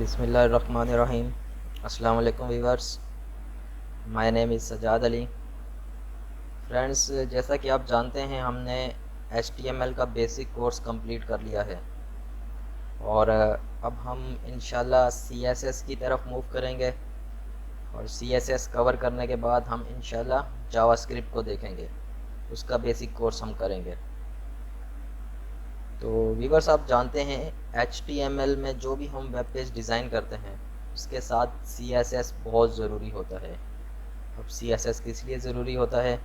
बिस्मिल्लाहिर्रहमानिर्रहीम। अस्सलाम वालेकुम viewers, my name is Sajjad Ali. Friends, जैसा कि आप जानते हैं हमने HTML का बेसिक कोर्स कंप्लीट कर लिया है और अब हम इंशाल्लाह CSS की तरफ मूव करेंगे और CSS कवर करने के बाद हम इंशाल्लाह जावास्क्रिप्ट को देखेंगे, उसका बेसिक कोर्स हम करेंगे। तो व्यूअर्स, आप जानते हैं HTML में जो भी हम वेब पेज डिज़ाइन करते हैं उसके साथ CSS बहुत ज़रूरी होता है। अब CSS किस लिए ज़रूरी होता है?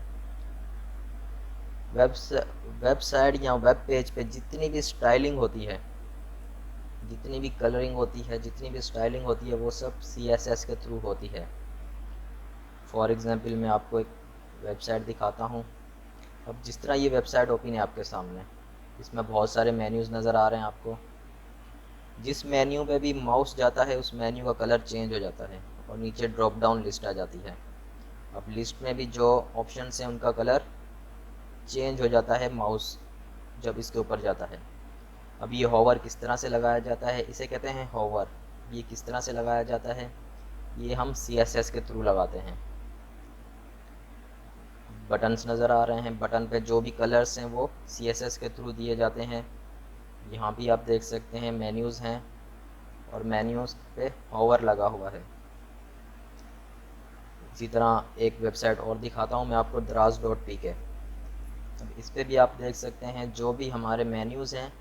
वेबसाइट या वेब पेज पे जितनी भी स्टाइलिंग होती है, जितनी भी कलरिंग होती है, जितनी भी स्टाइलिंग होती है, वो सब CSS के थ्रू होती है। फॉर एग्ज़ाम्पल मैं आपको एक वेबसाइट दिखाता हूँ। अब जिस तरह ये वेबसाइट ओपन है आपके सामने, इसमें बहुत सारे मेन्यूज़ नज़र आ रहे हैं आपको। जिस मेन्यू पे भी माउस जाता है उस मेन्यू का कलर चेंज हो जाता है और नीचे ड्रॉप डाउन लिस्ट आ जाती है। अब लिस्ट में भी जो ऑप्शंस हैं उनका कलर चेंज हो जाता है माउस जब इसके ऊपर जाता है। अब ये होवर किस तरह से लगाया जाता है, इसे कहते हैं होवर। ये किस तरह से लगाया जाता है, ये हम CSS के थ्रू लगाते हैं। बटन्स नज़र आ रहे हैं, बटन पे जो भी कलर्स हैं वो CSS के थ्रू दिए जाते हैं। यहाँ भी आप देख सकते हैं मेन्यूज़ हैं और मेन्यूज़ पे होवर लगा हुआ है। इसी तरह एक वेबसाइट और दिखाता हूँ मैं आपको, draz.pk। अब इस पर भी आप देख सकते हैं जो भी हमारे मेन्यूज़ हैं,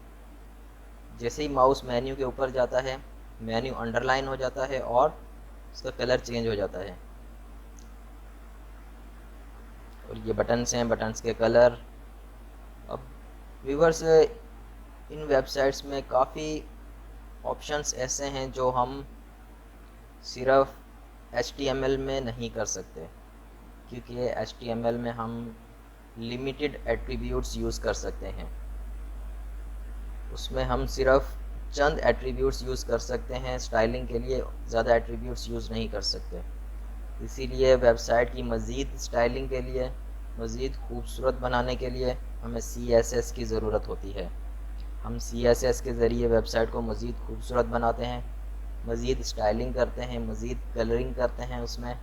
जैसे ही माउस मेन्यू के ऊपर जाता है मेन्यू अंडरलाइन हो जाता है और उसका कलर चेंज हो जाता है। और ये बटन्स हैं, बटन्स के कलर। अब व्यूवर्स, इन वेबसाइट्स में काफ़ी ऑप्शंस ऐसे हैं जो हम सिर्फ HTML में नहीं कर सकते, क्योंकि HTML में हम लिमिटेड एट्रीब्यूट्स यूज़ कर सकते हैं। उसमें हम सिर्फ चंद एट्रीब्यूट्स यूज़ कर सकते हैं, स्टाइलिंग के लिए ज़्यादा एट्रीब्यूट्स यूज़ नहीं कर सकते। इसीलिए वेबसाइट की मज़ीद स्टाइलिंग के लिए, मज़ीद खूबसूरत बनाने के लिए हमें CSS की ज़रूरत होती है। हम CSS के ज़रिए वेबसाइट को मज़ीद खूबसूरत बनाते हैं, मज़ीद स्टाइलिंग करते हैं, मज़ीद कलरिंग करते हैं उसमें।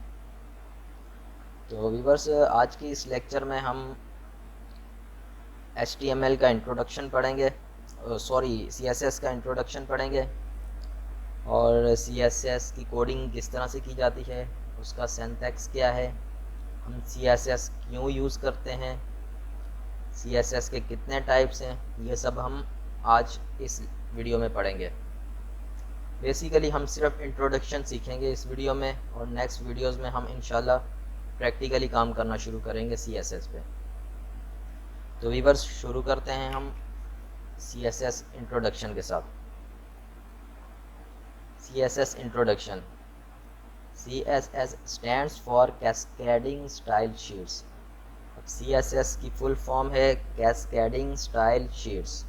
तो व्यूअर्स, आज की इस लेक्चर में हम HTML का इंट्रोडक्शन पढ़ेंगे, CSS का इंट्रोडक्शन पढ़ेंगे और CSS की कोडिंग किस तरह से की जाती है, उसका सिंटैक्स क्या है, हम CSS क्यों यूज़ करते हैं, CSS के कितने टाइप्स हैं, ये सब हम आज इस वीडियो में पढ़ेंगे। बेसिकली हम सिर्फ इंट्रोडक्शन सीखेंगे इस वीडियो में और नेक्स्ट वीडियोस में हम इंशाल्लाह प्रैक्टिकली काम करना शुरू करेंगे CSS पे। तो व्यूअर्स, शुरू करते हैं हम CSS इंट्रोडक्शन के साथ। CSS introduction. CSS stands for cascading style sheets. अब CSS की फुल फॉर्म है cascading style sheets.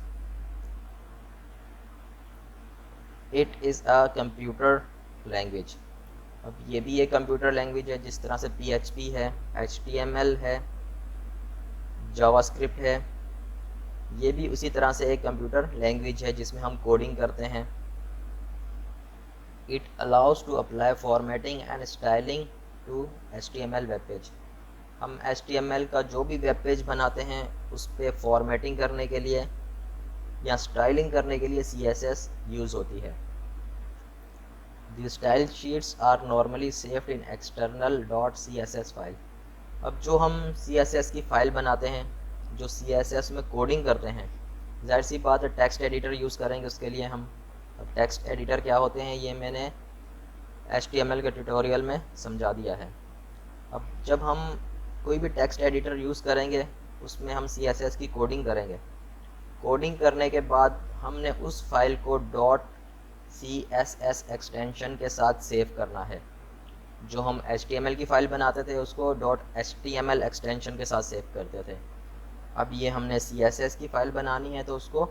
It is a computer language. अब ये भी एक कंप्यूटर लैंग्वेज है, जिस तरह से PHP है, HTML है, जावास्क्रिप्ट है, ये भी उसी तरह से एक कंप्यूटर लैंग्वेज है जिसमें हम कोडिंग करते हैं। It allows to apply formatting and styling to HTML web page. हम HTML का जो भी वेब पेज बनाते हैं उस पर फॉर्मेटिंग करने के लिए या स्टाइलिंग करने के लिए CSS यूज़ होती है। The style sheets are normally saved in external .css file. अब जो हम CSS की फ़ाइल बनाते हैं, जो CSS में कोडिंग करते हैं, जाहिर सी बात है टेक्स्ट एडिटर यूज़ करेंगे उसके लिए हम। अब टेक्स्ट एडिटर क्या होते हैं ये मैंने HTML के ट्यूटोरियल में समझा दिया है। अब जब हम कोई भी टेक्स्ट एडिटर यूज़ करेंगे उसमें हम CSS की कोडिंग करेंगे। कोडिंग करने के बाद हमने उस फाइल को .css एक्सटेंशन के साथ सेव करना है। जो हम HTML की फ़ाइल बनाते थे उसको .html एक्सटेंशन के साथ सेव करते थे। अब ये हमने CSS की फ़ाइल बनानी है तो उसको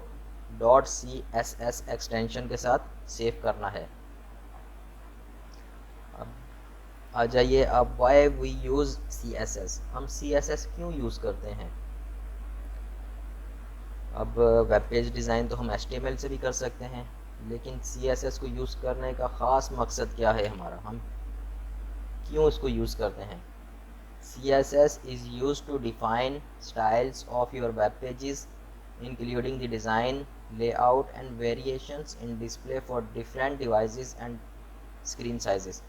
.css एक्सटेंशन के साथ सेव करना है। अब आ जाइए, अब वाई वी यूज़ CSS। हम CSS क्यों यूज़ करते हैं? अब वेब पेज डिज़ाइन तो हम HTML से भी कर सकते हैं, लेकिन CSS को यूज़ करने का ख़ास मकसद क्या है हमारा, हम क्यों इसको यूज़ करते हैं। CSS is used to define styles of your web pages, including the design, layout and variations in display for different devices and screen sizes।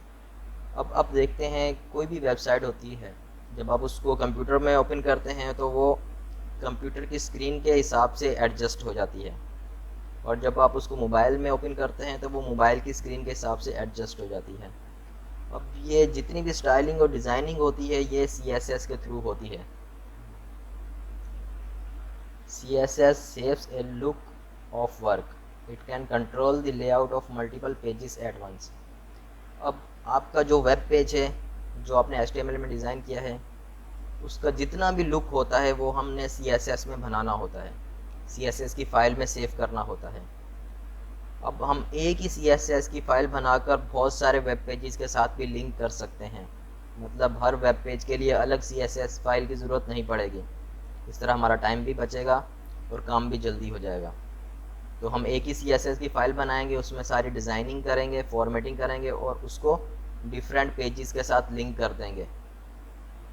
अब आप देखते हैं कोई भी वेबसाइट होती है, जब आप उसको कंप्यूटर में ओपन करते हैं तो वो कंप्यूटर की स्क्रीन के हिसाब से एडजस्ट हो जाती है, और जब आप उसको मोबाइल में ओपन करते हैं तो वो मोबाइल की स्क्रीन के हिसाब से एडजस्ट हो जाती है। अब ये जितनी भी स्टाइलिंग और डिज़ाइनिंग होती है ये CSS के थ्रू होती है। CSS saves a look of work. It can control the layout of multiple pages at once. अब आपका जो वेब पेज है जो आपने HTML में डिज़ाइन किया है उसका जितना भी लुक होता है वो हमने CSS में बनाना होता है, CSS की फ़ाइल में सेव करना होता है। अब हम एक ही CSS की फ़ाइल बनाकर बहुत सारे वेब पेजेस के साथ भी लिंक कर सकते हैं, मतलब हर वेब पेज के लिए अलग CSS फ़ाइल की ज़रूरत नहीं पड़ेगी। इस तरह हमारा टाइम भी बचेगा और काम भी जल्दी हो जाएगा। तो हम एक ही CSS की फ़ाइल बनाएंगे, उसमें सारी डिज़ाइनिंग करेंगे, फॉर्मेटिंग करेंगे और उसको डिफरेंट पेजेस के साथ लिंक कर देंगे।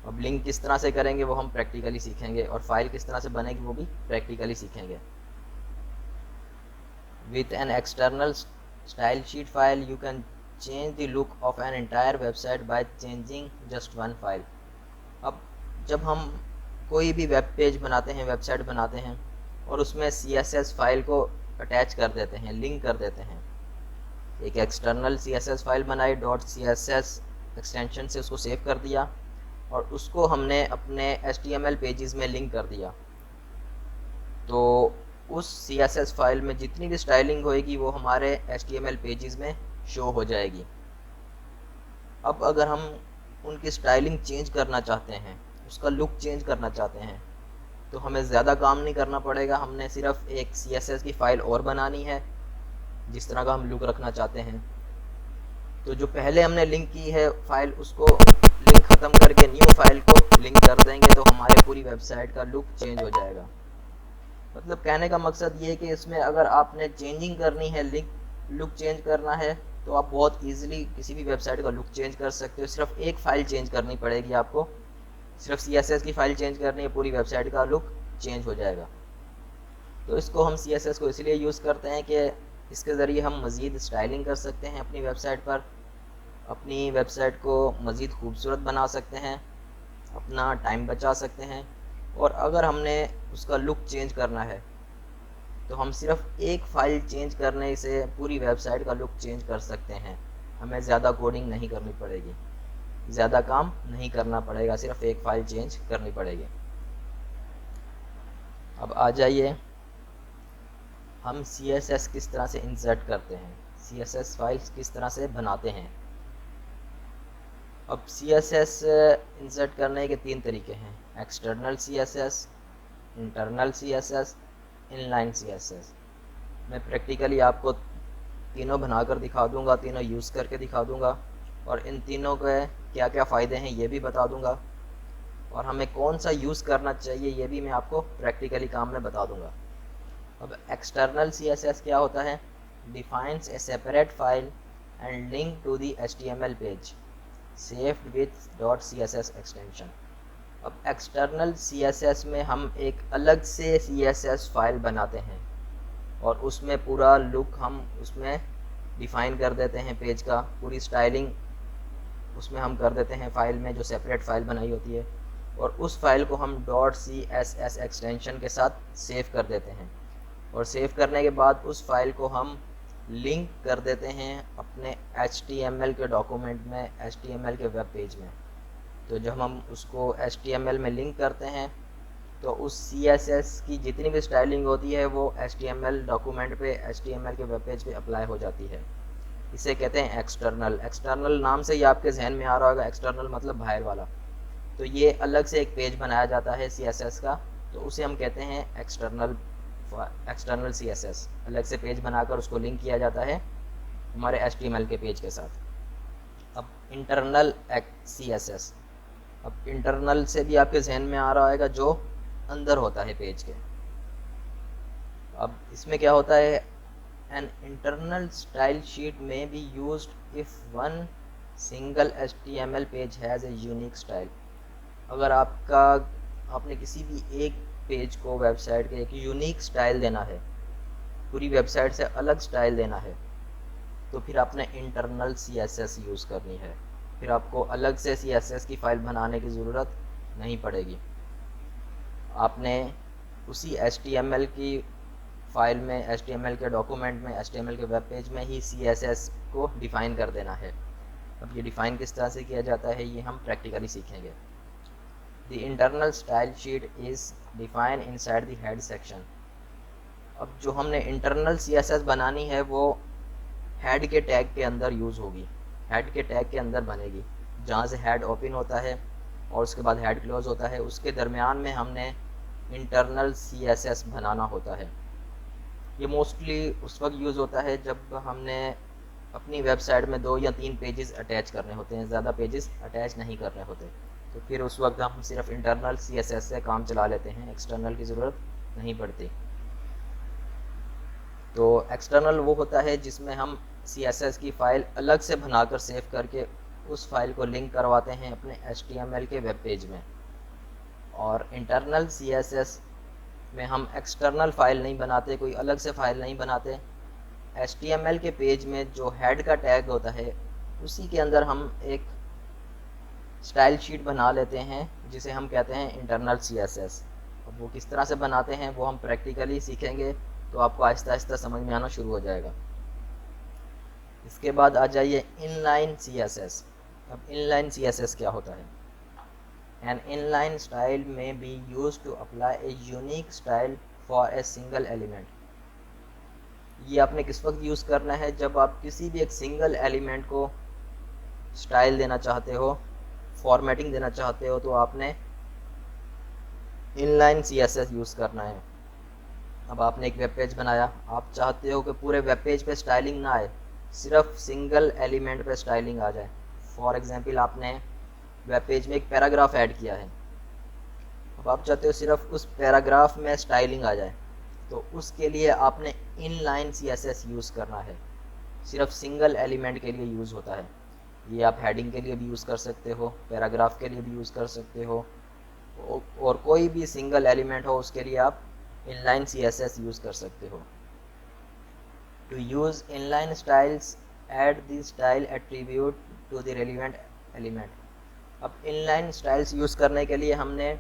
अब लिंक किस तरह से करेंगे वो हम प्रैक्टिकली सीखेंगे, और फाइल किस तरह से बनेगी वो भी प्रैक्टिकली सीखेंगे। With an external style sheet file, you can change the look of an entire website by changing just one file। अब जब हम कोई भी वेब पेज बनाते हैं, वेबसाइट बनाते हैं और उसमें CSS फाइल को अटैच कर देते हैं, लिंक कर देते हैं, एक एक्सटर्नल CSS फाइल बनाई, .css एक्सटेंशन से उसको सेव कर दिया और उसको हमने अपने HTML पेजेस में लिंक कर दिया, तो उस CSS फाइल में जितनी भी स्टाइलिंग होएगी वो हमारे HTML पेजेस में शो हो जाएगी। अब अगर हम उनकी स्टाइलिंग चेंज करना चाहते हैं, उसका लुक चेंज करना चाहते हैं, तो हमें ज़्यादा काम नहीं करना पड़ेगा। हमने सिर्फ एक CSS की फ़ाइल और बनानी है जिस तरह का हम लुक रखना चाहते हैं। तो जो पहले हमने लिंक की है फ़ाइल, उसको लिंक ख़त्म करके न्यू फाइल को लिंक कर देंगे तो हमारे पूरी वेबसाइट का लुक चेंज हो जाएगा। मतलब कहने का मकसद ये है कि इसमें अगर आपने चेंजिंग करनी है, लुक चेंज करना है, तो आप बहुत इजीली किसी भी वेबसाइट का लुक चेंज कर सकते हो। सिर्फ एक फ़ाइल चेंज करनी पड़ेगी आपको, सिर्फ CSS की फ़ाइल चेंज करनी है, पूरी वेबसाइट का लुक चेंज हो जाएगा। तो इसको हम CSS को इसलिए यूज़ करते हैं कि इसके ज़रिए हम मज़ीद स्टाइलिंग कर सकते हैं अपनी वेबसाइट पर, अपनी वेबसाइट को मज़ीद खूबसूरत बना सकते हैं, अपना टाइम बचा सकते हैं। और अगर हमने उसका लुक चेंज करना है तो हम सिर्फ एक फ़ाइल चेंज करने से पूरी वेबसाइट का लुक चेंज कर सकते हैं। हमें ज़्यादा कोडिंग नहीं करनी पड़ेगी, ज़्यादा काम नहीं करना पड़ेगा, सिर्फ एक फ़ाइल चेंज करनी पड़ेगी। अब आ जाइए हम CSS किस तरह से इंसर्ट करते हैं, CSS फाइल्स किस तरह से बनाते हैं। अब CSS इंसर्ट करने के 3 तरीके हैं, external CSS, internal CSS, inline CSS। मैं प्रैक्टिकली आपको तीनों बनाकर दिखा दूंगा, तीनों यूज़ करके दिखा दूंगा और इन तीनों के क्या क्या फ़ायदे हैं ये भी बता दूंगा, और हमें कौन सा यूज़ करना चाहिए ये भी मैं आपको प्रैक्टिकली काम में बता दूंगा। अब एक्सटर्नल CSS क्या होता है, defines a separate file and link to the HTML page saved with .css extension. अब एक्सटर्नल CSS में हम एक अलग से CSS फाइल बनाते हैं और उसमें पूरा लुक हम उसमें डिफ़ाइन कर देते हैं, पेज का पूरी स्टाइलिंग उसमें हम कर देते हैं फ़ाइल में जो सेपरेट फ़ाइल बनाई होती है, और उस फाइल को हम .css एक्सटेंशन के साथ सेव कर देते हैं, और सेव करने के बाद उस फाइल को हम लिंक कर देते हैं अपने HTML के डॉक्यूमेंट में, HTML के वेब पेज में। तो जब हम उसको HTML में लिंक करते हैं तो उस CSS की जितनी भी स्टाइलिंग होती है वो HTML डॉक्यूमेंट पे, HTML के वेब पेज पे अप्लाई हो जाती है। इसे कहते हैं एक्सटर्नल। एक्सटर्नल नाम से ही आपके जहन में आ रहा होगा, एक्सटर्नल मतलब बाहर वाला। तो ये अलग से एक पेज बनाया जाता है CSS का, तो उसे हम कहते हैं एक्सटर्नल CSS। अलग से पेज बनाकर उसको लिंक किया जाता है हमारे HTML के पेज के साथ। अब इंटरनल CSS, अब इंटरनल से भी आपके जहन में आ रहा होगा जो अंदर होता है पेज के। अब इसमें क्या होता है, an internal style sheet may be used if one single HTML page has a unique style। अगर आपने किसी भी एक पेज को वेबसाइट के एक यूनिक स्टाइल देना है, पूरी वेबसाइट से अलग स्टाइल देना है, तो फिर आपने इंटरनल CSS यूज़ करनी है। फिर आपको अलग से CSS की फ़ाइल बनाने की ज़रूरत नहीं पड़ेगी। आपने उसी HTML की फ़ाइल में, HTML के डॉक्यूमेंट में, HTML के वेब पेज में ही CSS को डिफ़ाइन कर देना है। अब ये डिफ़ाइन किस तरह से किया जाता है ये हम प्रैक्टिकली सीखेंगे। The internal style sheet is define inside the head section. अब जो हमने इंटरनल CSS बनानी है वो हेड के टैग के अंदर यूज़ होगी, हेड के टैग के अंदर बनेगी, जहाँ से हेड ओपन होता है और उसके बाद हेड क्लोज होता है, उसके दरमियान में हमने इंटरनल CSS बनाना होता है। ये मोस्टली उस वक्त यूज़ होता है जब हमने अपनी वेबसाइट में 2 या 3 पेजेस अटैच करने होते हैं, ज़्यादा पेजेस अटैच नहीं करने होते, तो फिर उस वक्त हम सिर्फ इंटरनल CSS से काम चला लेते हैं, एक्सटर्नल की ज़रूरत नहीं पड़ती। तो एक्सटर्नल वो होता है जिसमें हम CSS की फ़ाइल अलग से बनाकर सेव करके उस फाइल को लिंक करवाते हैं अपने HTML के वेब पेज में। और इंटरनल CSS में हम एक्सटर्नल फ़ाइल नहीं बनाते, कोई अलग से फ़ाइल नहीं बनाते। HTML के पेज में जो हेड का टैग होता है उसी के अंदर हम एक स्टाइल शीट बना लेते हैं जिसे हम कहते हैं इंटरनल CSS। अब वो किस तरह से बनाते हैं वो हम प्रैक्टिकली सीखेंगे, तो आपको आहिस्ता आहिस्ता समझ में आना शुरू हो जाएगा। इसके बाद आ जाइए इनलाइन CSS। अब इनलाइन CSS क्या होता है? An inline style may be used to apply a unique style for a single element। ये आपने किस वक्त यूज़ करना है? जब आप किसी भी एक सिंगल एलिमेंट को स्टाइल देना चाहते हो, फॉर्मेटिंग देना चाहते हो, तो आपने इनलाइन CSS यूज़ करना है। अब आपने एक वेब पेज बनाया, आप चाहते हो कि पूरे वेब पेज पे स्टाइलिंग ना आए, सिर्फ सिंगल एलिमेंट पे स्टाइलिंग आ जाए। फॉर एग्जांपल आपने वेब पेज में एक पैराग्राफ ऐड किया है, अब आप चाहते हो सिर्फ उस पैराग्राफ में स्टाइलिंग आ जाए, तो उसके लिए आपने इनलाइन CSS यूज़ करना है। सिर्फ सिंगल एलिमेंट के लिए यूज़ होता है। ये आप हेडिंग के लिए भी यूज़ कर सकते हो, पैराग्राफ के लिए भी यूज़ कर सकते हो, और कोई भी सिंगल एलिमेंट हो उसके लिए आप इनलाइन CSS यूज़ कर सकते हो। To use inline styles, add the style attribute to the relevant element. अब इनलाइन स्टाइल्स यूज़ करने के लिए हमने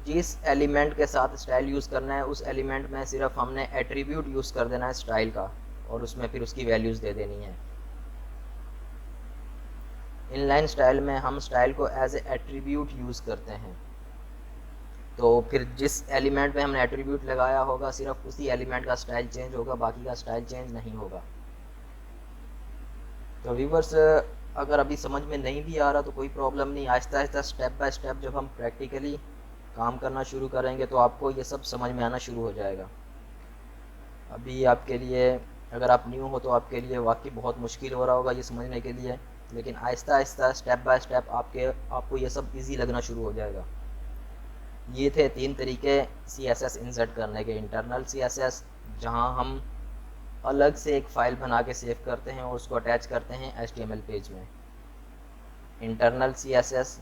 जिस एलिमेंट के साथ स्टाइल यूज़ करना है उस एलिमेंट में सिर्फ हमने एट्रीब्यूट यूज़ कर देना है स्टाइल का, और उसमें फिर उसकी वैल्यूज़ दे देनी है। इनलाइन स्टाइल में हम स्टाइल को एज ए एट्रीब्यूट यूज़ करते हैं, तो फिर जिस एलिमेंट में हमने एट्रीब्यूट लगाया होगा सिर्फ उसी एलिमेंट का स्टाइल चेंज होगा, बाकी का स्टाइल चेंज नहीं होगा। तो व्यूअर्स, अगर अभी समझ में नहीं भी आ रहा तो कोई प्रॉब्लम नहीं, Aahista Aahista step by step जब हम प्रैक्टिकली काम करना शुरू करेंगे तो आपको ये सब समझ में आना शुरू हो जाएगा। अभी आपके लिए, अगर आप न्यू हो तो आपके लिए वाकई बहुत मुश्किल हो रहा होगा ये समझने के लिए, लेकिन Aahista Aahista step by step आपको ये सब इजी लगना शुरू हो जाएगा। ये थे 3 तरीके CSS इंसर्ट करने के। इंटरनल CSS, जहाँ हम अलग से एक फ़ाइल बना के सेव करते हैं और उसको अटैच करते हैं HTML पेज में। इंटरनल CSS,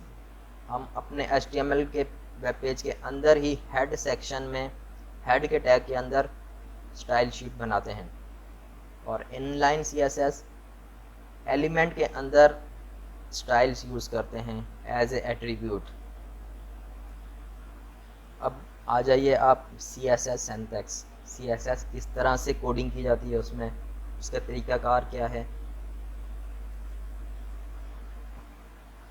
हम अपने HTML के वेब पेज के अंदर ही हेड सेक्शन में हेड के टैग के अंदर स्टाइल शीट बनाते हैं। और इनलाइन CSS, एलिमेंट के अंदर स्टाइल्स यूज़ करते हैं एज ए एट्रीब्यूट। अब आ जाइए आप CSS सिंटैक्स। CSS किस तरह से कोडिंग की जाती है, उसमें उसका तरीक़ाकार क्या है।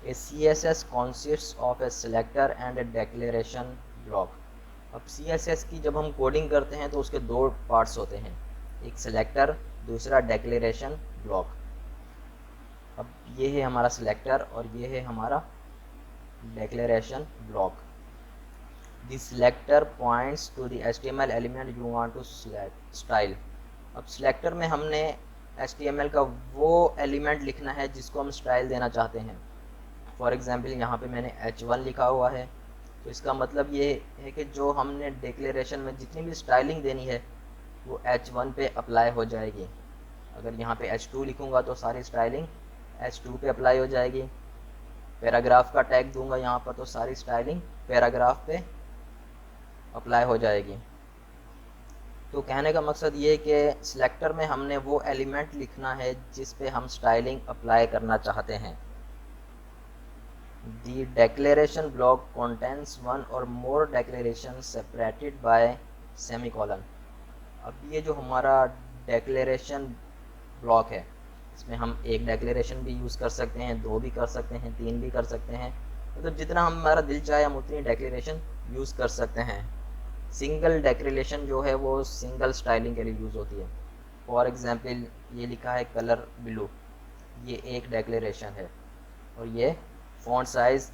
ए CSS consists of a selector and a declaration block। अब CSS की जब हम कोडिंग करते हैं तो उसके 2 पार्ट्स होते हैं, एक सेलेक्टर, दूसरा डेक्लेरेशन ब्लॉक। अब ये है हमारा सेलेक्टर और ये है हमारा declaration block. The selector points to the HTML element you want to style। अब selector में हमने HTML का वो एलिमेंट लिखना है जिसको हम स्टाइल देना चाहते हैं। फॉर एग्ज़ाम्पल यहाँ पे मैंने H1 लिखा हुआ है, तो इसका मतलब ये है कि जो हमने डिक्लेरेशन में जितनी भी स्टाइलिंग देनी है वो H1 पे अप्लाई हो जाएगी। अगर यहाँ पे H2 लिखूँगा तो सारी स्टाइलिंग H2 पे अप्लाई हो जाएगी। पैराग्राफ का टैग दूंगा यहाँ पर तो सारी स्टाइलिंग पैराग्राफ पे अप्लाई हो जाएगी। तो कहने का मकसद ये है कि सिलेक्टर में हमने वो एलिमेंट लिखना है जिस पे हम स्टाइलिंग अप्लाई करना चाहते हैं। The declaration block contains one or more declarations separated by semicolon। अब ये जो हमारा डेक्लेरेशन ब्लॉक है, इसमें हम एक डेक्लेरेशन भी यूज़ कर सकते हैं, 2 भी कर सकते हैं, 3 भी कर सकते हैं, मतलब तो जितना हमारा दिल चाहे हम उतनी डेक्लेरेशन यूज़ कर सकते हैं। सिंगल डेक्लेरेशन जो है वो सिंगल स्टाइलिंग के लिए यूज़ होती है। फॉर एग्जांपल ये लिखा है कलर ब्लू, ये एक डेक्लेरेशन है, और ये फ़ॉन्ट साइज़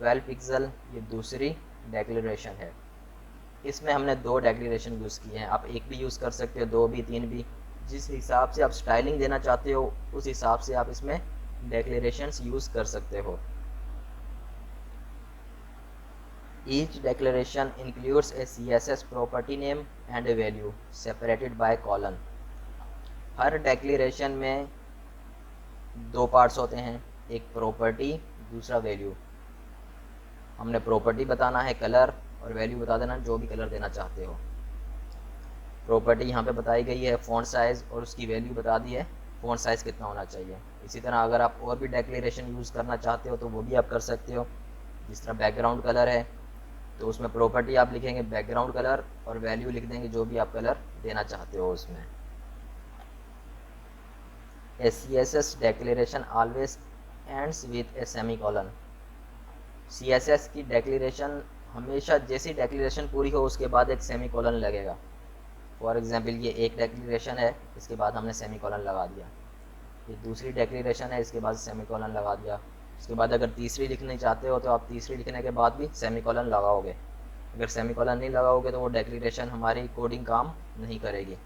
12 पिक्सल ये दूसरी डेक्लेरेशन है। इसमें हमने 2 डेक्लेरेशन यूज़ किए हैं। आप एक भी यूज़ कर सकते हो, 2 भी, 3 भी, जिस हिसाब से आप स्टाइलिंग देना चाहते हो उस हिसाब से आप इसमें डेक्लेरेशंस यूज़ कर सकते हो। Each declaration includes a CSS property name and a value separated by colon। Her declaration में 2 पार्ट्स होते हैं, एक प्रॉपर्टी, दूसरा वैल्यू। हमने प्रॉपर्टी बताना है कलर, और वैल्यू बता देना जो भी कलर देना चाहते हो। प्रॉपर्टी यहाँ पे बताई गई है फ़ॉन्ट साइज़, और उसकी वैल्यू बता दी है फ़ॉन्ट साइज़ कितना होना चाहिए। इसी तरह अगर आप और भी डेक्लेरेशन यूज़ करना चाहते हो तो वो भी आप कर सकते हो। जिस तरह बैकग्राउंड कलर है तो उसमें प्रॉपर्टी आप लिखेंगे बैकग्राउंड कलर, और वैल्यू लिख देंगे जो भी आप कलर देना चाहते हो उसमें। A CSS declaration always ends with a semicolon। CSS की डेक्लेरेशन हमेशा जैसी डेक्लेरेशन पूरी हो उसके बाद एक सेमीकोलन लगेगा। फॉर एग्जांपल ये एक डेक्लेरेशन है, इसके बाद हमने सेमीकोलन लगा दिया। ये दूसरी डेक्लेरेशन है, इसके बाद सेमीकोलन लगा दिया। उसके बाद अगर तीसरी लिखना चाहते हो तो आप तीसरी लिखने के बाद भी सेमीकोलन लगाओगे। अगर सेमीकोलन नहीं लगाओगे तो वो डेक्लेरेशन हमारी कोडिंग काम नहीं करेगी।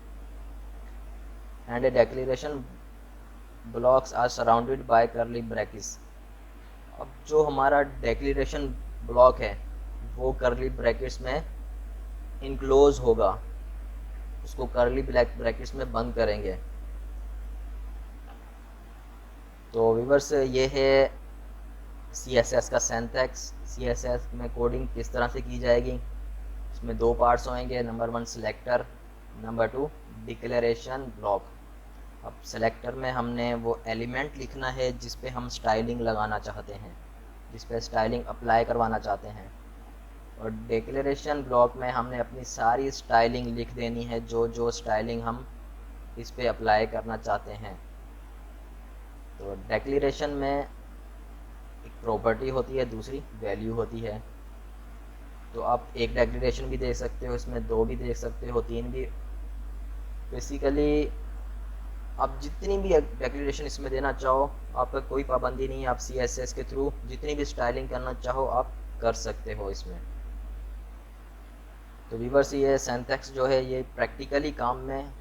And a declaration blocks are surrounded by curly brackets. अब जो हमारा डेक्लेरेशन ब्लॉक है वो करली ब्रैकेट्स में इनक्लोज होगा, उसको करली ब्रैकेट्स में बंद करेंगे। तो व्यूअर्स ये है CSS का सिंटैक्स। CSS में कोडिंग किस तरह से की जाएगी। इसमें 2 पार्ट्स होंगे, number 1 selector, number 2 declaration block. अब सिलेक्टर में हमने वो एलिमेंट लिखना है जिस पे हम स्टाइलिंग लगाना चाहते हैं, जिस पे स्टाइलिंग अप्लाई करवाना चाहते हैं, और डिक्लेरेशन ब्लॉक में हमने अपनी सारी स्टाइलिंग लिख देनी है, जो स्टाइलिंग हम इस पे अप्लाई करना चाहते हैं। तो डिक्लेरेशन में एक प्रॉपर्टी होती है, दूसरी वैल्यू होती है। तो आप एक डिक्लेरेशन भी दे सकते हो, इसमें 2 भी दे सकते हो, 3 भी। बेसिकली आप जितनी भी डेक्लेरेशन इसमें देना चाहो, आपका कोई पाबंदी नहीं है। आप CSS के थ्रू जितनी भी स्टाइलिंग करना चाहो आप कर सकते हो इसमें। तो व्यूअर्स ये सिंटैक्स जो है ये प्रैक्टिकली काम में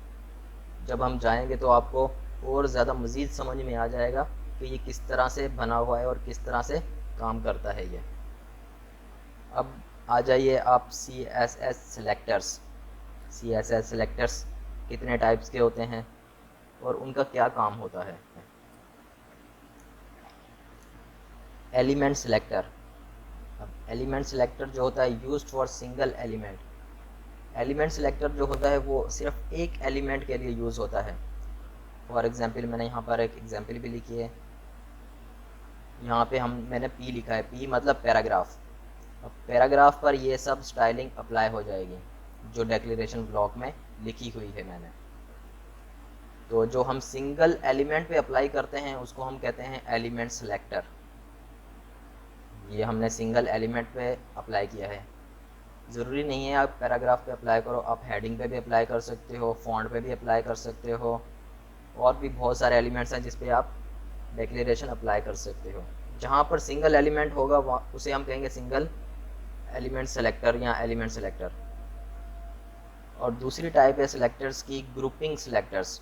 जब हम जाएंगे तो आपको और ज़्यादा मज़ीद समझ में आ जाएगा कि ये किस तरह से बना हुआ है और किस तरह से काम करता है ये। अब आ जाइए आप CSS सेलेक्टर्स। CSS सेलेक्टर्स कितने टाइप्स के होते हैं और उनका क्या काम होता है। Element selector. अब एलिमेंट सेलेक्टर जो होता है used for single element. Element selector जो होता है वो सिर्फ एक एलिमेंट के लिए यूज़ होता है। फॉर एग्जांपल मैंने यहाँ पर एक एग्जांपल भी लिखी है। यहाँ पे मैंने P लिखा है, P मतलब पैराग्राफ। अब पैराग्राफ पर ये सब स्टाइलिंग अप्लाई हो जाएगी जो डेक्लेरेशन ब्लॉक में लिखी हुई है मैंने। तो जो हम सिंगल एलिमेंट पे अप्लाई करते हैं उसको हम कहते हैं एलिमेंट सेलेक्टर। ये हमने सिंगल एलिमेंट पे अप्लाई किया है। ज़रूरी नहीं है आप पैराग्राफ पे अप्लाई करो, आप हेडिंग पे भी अप्लाई कर सकते हो, फॉन्ट पे भी अप्लाई कर सकते हो, और भी बहुत सारे एलिमेंट्स हैं जिस पे आप डेक्लेरेशन अप्लाई कर सकते हो। जहाँ पर सिंगल एलिमेंट होगा वहाँ उसे हम कहेंगे सिंगल एलिमेंट सेलेक्टर या एलिमेंट सेलेक्टर। और दूसरी टाइप है सेलेक्टर्स की grouping selectors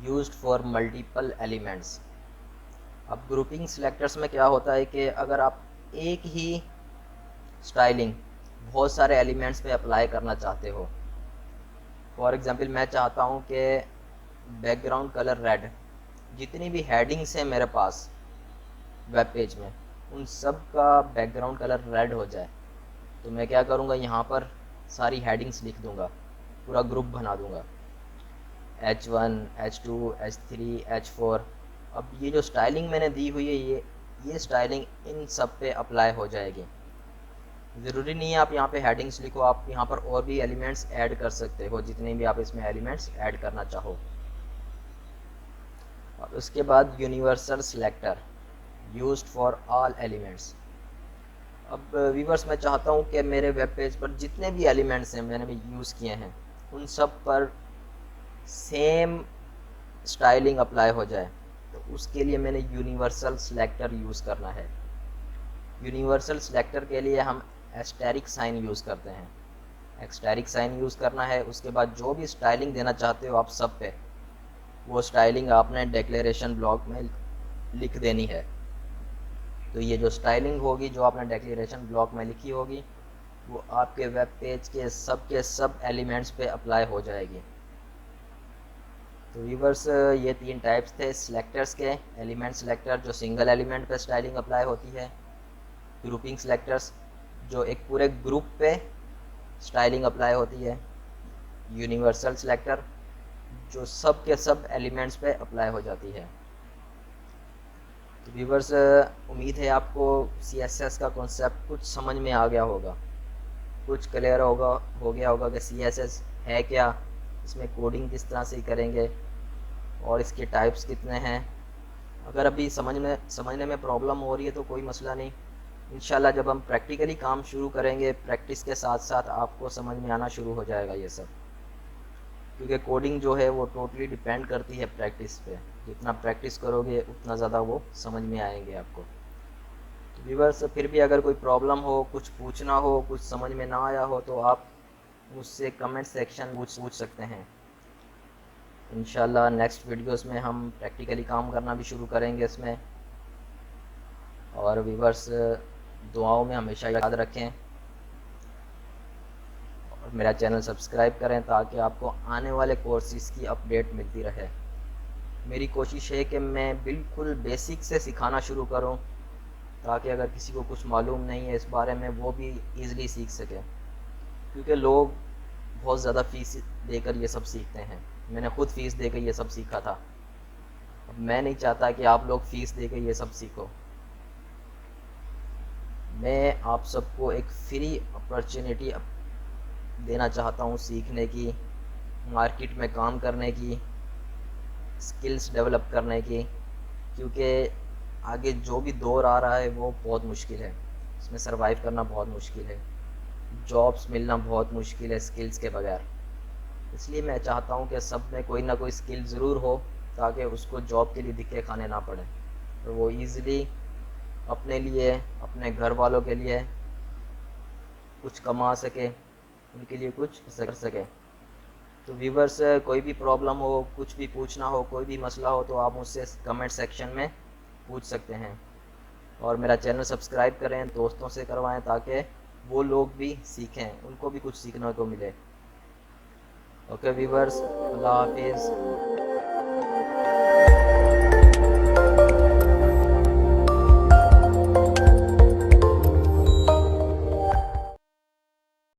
used for multiple elements. अब ग्रुपिंग सेलेक्टर्स में क्या होता है कि अगर आप एक ही स्टाइलिंग बहुत सारे एलिमेंट्स पे अप्लाई करना चाहते हो फॉर एग्ज़ाम्पल मैं चाहता हूँ कि बैकग्राउंड कलर रेड, जितनी भी हेडिंग्स हैं मेरे पास वेब पेज में उन सब का बैकग्राउंड कलर रेड हो जाए, तो मैं क्या करूँगा, यहाँ पर सारी हेडिंग्स लिख दूँगा, पूरा ग्रुप बना दूँगा, H1, H2, H3, H4। अब ये जो स्टाइलिंग मैंने दी हुई है, ये स्टाइलिंग इन सब पे अप्लाई हो जाएगी। ज़रूरी नहीं है आप यहाँ पे हेडिंग्स लिखो, आप यहाँ पर और भी एलिमेंट्स ऐड कर सकते हो, जितने भी आप इसमें एलिमेंट्स ऐड करना चाहो। और उसके बाद universal selector used for all elements. अब व्यूवर्स, मैं चाहता हूँ कि मेरे वेब पेज पर जितने भी एलिमेंट्स हैं मैंने भी यूज़ किए हैं उन सब पर सेम स्टाइलिंग अप्लाई हो जाए, तो उसके लिए मैंने यूनिवर्सल सिलेक्टर यूज़ करना है। यूनिवर्सल सिलेक्टर के लिए हम एस्टेरिक साइन यूज़ करते हैं, एस्टेरिक साइन यूज़ करना है। उसके बाद जो भी स्टाइलिंग देना चाहते हो आप सब पे, वो स्टाइलिंग आपने डिक्लेरेशन ब्लॉक में लिख देनी है। तो ये जो स्टाइलिंग होगी जो आपने डिक्लेरेशन ब्लॉक में लिखी होगी वो आपके वेब पेज के सब एलिमेंट्स पे अप्लाई हो जाएगी। तो व्यूवर्स, ये 3 टाइप्स थे सिलेक्टर्स के। एलिमेंट सिलेक्टर जो सिंगल एलिमेंट पे स्टाइलिंग अप्लाई होती है, ग्रुपिंग सिलेक्टर्स जो एक पूरे ग्रुप पे स्टाइलिंग अप्लाई होती है, यूनिवर्सल सिलेक्टर जो सब के सब एलिमेंट्स पे अप्लाई हो जाती है। तो व्यूवर्स, उम्मीद है आपको CSS का कॉन्सेप्ट कुछ समझ में आ गया होगा, कुछ क्लियर हो गया होगा कि CSS है क्या, इसमें कोडिंग किस तरह से करेंगे और इसके टाइप्स कितने हैं। अगर अभी समझने में प्रॉब्लम हो रही है तो कोई मसला नहीं, इंशाल्लाह जब हम प्रैक्टिकली काम शुरू करेंगे प्रैक्टिस के साथ साथ आपको समझ में आना शुरू हो जाएगा ये सब, क्योंकि कोडिंग जो है वो टोटली डिपेंड करती है प्रैक्टिस पे। जितना प्रैक्टिस करोगे उतना ज़्यादा वो समझ में आएंगे आपको। तो व्यूअर्स, फिर भी अगर कोई प्रॉब्लम हो, कुछ पूछना हो, कुछ समझ में ना आया हो तो आप मुझसे कमेंट सेक्शन पूछ सकते हैं। इंशाल्लाह नेक्स्ट वीडियोस में हम प्रैक्टिकली काम करना भी शुरू करेंगे इसमें। और व्यूअर्स, दुआओं में हमेशा याद रखें और मेरा चैनल सब्सक्राइब करें ताकि आपको आने वाले कोर्सेज़ की अपडेट मिलती रहे। मेरी कोशिश है कि मैं बिल्कुल बेसिक से सिखाना शुरू करूं ताकि अगर किसी को कुछ मालूम नहीं है इस बारे में वो भी ईज़िली सीख सके, क्योंकि लोग बहुत ज़्यादा फ़ीस देकर ये सब सीखते हैं। मैंने खुद फ़ीस देकर ये सब सीखा था। अब मैं नहीं चाहता कि आप लोग फ़ीस देकर ये सब सीखो। मैं आप सबको एक फ्री अपॉर्चुनिटी देना चाहता हूँ सीखने की, मार्केट में काम करने की, स्किल्स डेवलप करने की, क्योंकि आगे जो भी दौर आ रहा है वो बहुत मुश्किल है, इसमें सरवाइव करना बहुत मुश्किल है, जॉब्स मिलना बहुत मुश्किल है स्किल्स के बगैर। इसलिए मैं चाहता हूँ कि सब में कोई ना कोई स्किल ज़रूर हो ताकि उसको जॉब के लिए धक्के खाने ना पड़े, तो वो ईज़िली अपने लिए, अपने घर वालों के लिए कुछ कमा सके, उनके लिए कुछ कर सके। तो व्यूवर्स, कोई भी प्रॉब्लम हो, कुछ भी पूछना हो, कोई भी मसला हो तो आप मुझसे कमेंट सेक्शन में पूछ सकते हैं। और मेरा चैनल सब्सक्राइब करें, दोस्तों से करवाएं ताकि वो लोग भी सीखें, उनको भी कुछ सीखने को मिले। ओके व्यूवर्स, अल्लाह हाफिज़।